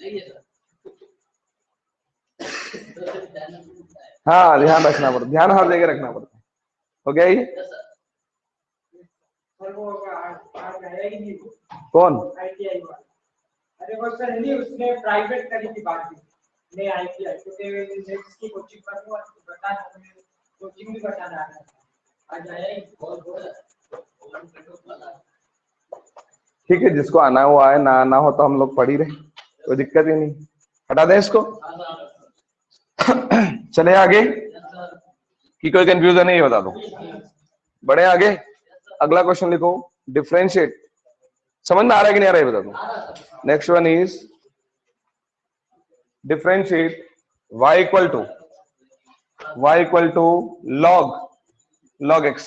S1: हाँ ध्यान रखना पड़ता, ध्यान हर जगह रखना पड़ता है। हो गया ये? कौन?
S4: अरे वो सर नहीं, उसने प्राइवेट करी थी बात की, नहीं आईटीआई क्योंकि नेक्स्ट की कोचिंग पर वो बता, कोचिंग भी बता रहा है। आज आया ही बहुत
S1: ठीक है, जिसको आना है वो आए, ना आना हो तो हम लोग पढ़ ही रहे, कोई दिक्कत ही नहीं। हटा दें इसको। चले आगे कि कोई कंफ्यूजन नहीं, बता दो। बढ़े आगे। अगला क्वेश्चन लिखो, डिफरेंशिएट। समझ में आ रहा है कि नहीं आ रहा है बता दो। Next one is differentiate y equal to log x।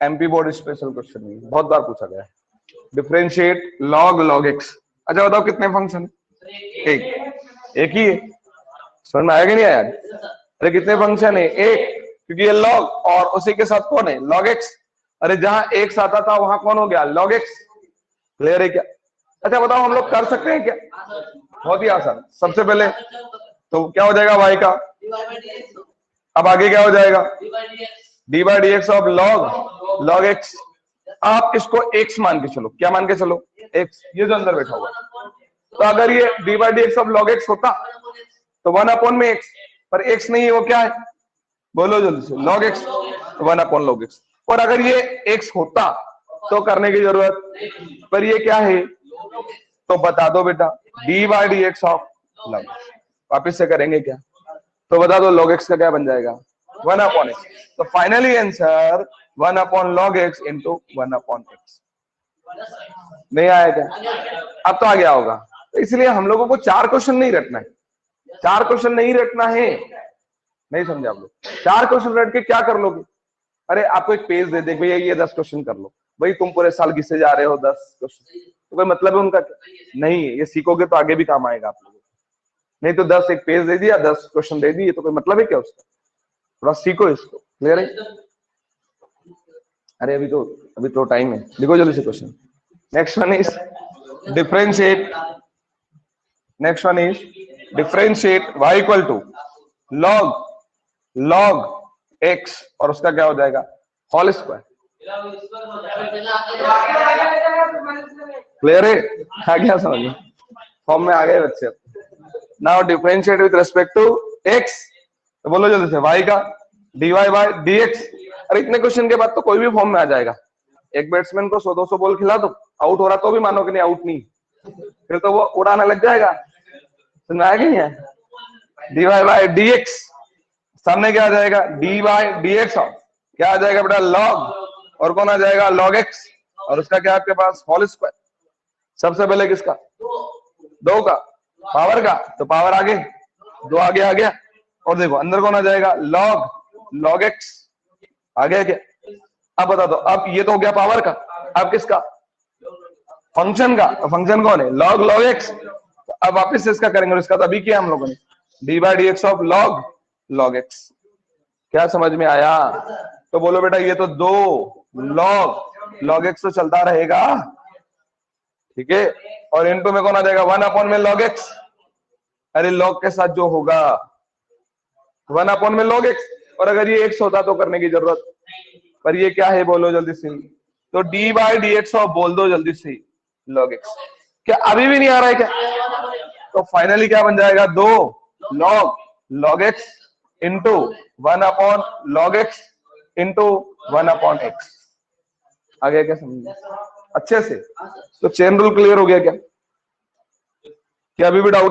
S1: MP board special question है, बहुत बार पूछा गया है। Differentiate log x। अच्छा बताओ कितने फंक्शन? एक ही है। समझ में आया कि नहीं आया? अरे कितने फंक्शन है? एक, क्योंकि ये log और उसी के साथ कौन है? log x। अरे जहां x आता था वहां कौन हो गया? log x। क्लियर है क्या? अच्छा बताओ हम लोग कर सकते हैं क्या? बहुत ही आसान। सबसे पहले तो क्या हो जाएगा y का? अब आगे क्या हो जाएगा? D by d x of log x। आप इसको x मान के चलो। क्या मान के चलो? x, ये जो अंदर बैठा हुआ। तो अगर ये D by d x of log x होता तो 1 अपॉन में x, पर x नहीं है, वो क्या है? बोलो जल्दी से। log x, 1 upon log x। और अगर ये x होता तो करने की जरूरत, पर ये क्या है तो बता दो बेटा। D by d x of log x। वापिस से करेंगे क्या? तो बता दो log x का क्या बन जाएगा? 1 अपॉन x। तो finally answer 1 upon log x into 1 upon x। नहीं आया क्या? अब तो आ गया होगा। तो इसलिए हम लोगों को 4 क्वेश्चन नहीं रटना है, 4 क्वेश्चन नहीं रटना है। नहीं समझे आप लोग? 4 क्वेश्चन रट के क्या कर लोगे? अरे आपको एक पेज दे दे भैया ये 10 क्वेश्चन कर लो, भाई तुम पूरे साल किससे जा रहे हो 10 क्वेश्चन, तो कोई मतलब है उनका? नहीं, ये सीखोगे तो आगे भी काम आएगा आप लोगों को। नहीं तो 10 एक पेज दे दिया, 10 क्वेश्चन दे दिए, तो कोई मतलब है क्या उसका? थोड़ा सीखो इसको। क्लियर है? अरे अभी तो टाइम है, लिखो जल्दी से question. Next one is differentiate. Next one is differentiate y equal to log x और उसका क्या हो जाएगा? Whole square. क्लियर है? आ गया समझ में? फॉर्म में आ गए बच्चे। Now differentiate with respect to x, तो बोलो जल्दी से y का dy बाय dx। अरे इतने क्वेश्चन के बाद तो कोई भी फॉर्म में आ जाएगा। एक बैट्समैन को 100-200 बॉल खिला दो, आउट हो रहा तो भी मानो कि नहीं आउट नहीं, फिर तो वो उड़ाने लग जाएगा। समझ आया कि नहीं है? dy बाय dx सामने क्या आ जाएगा? d बाय dx क्या आ जाएगा बेटा? log, और कौन आ जाएगा? log x, और उसका क्या आपके पास? Whole square. सबसे पहले किसका? 2 का पावर का, तो पावर आगे 2 आगे आ गया, और देखो अंदर कौन आ जाएगा? log x आ गया क्या? अब बता दो, अब ये तो हो गया पावर का, अब किसका? फंक्शन का। तो फंक्शन कौन है? log x। तो अब वापिस से इसका करेंगे, इसका तो अभी किया हम लोगों ने, d by dx of log x। क्या समझ में आया? तो बोलो बेटा ये तो 2 log x तो चलता रहेगा, ठीक है, और इनटू में कौन आ जाएगा? 1 अपॉन में log x। अरे log के साथ जो होगा 1 अपॉन में log x, और अगर ये x होता तो करने की जरूरत, पर ये क्या है बोलो जल्दी से? तो d बाय dx ऑफ बोल दो जल्दी से log x। क्या अभी भी नहीं आ रहा है क्या? तो फाइनली क्या बन जाएगा? 2 log x into 1 upon log x into 1 upon x। आ गया क्या समझ अच्छे से? तो चेन रूल क्लियर हो गया क्या? अभी भी डाउट है?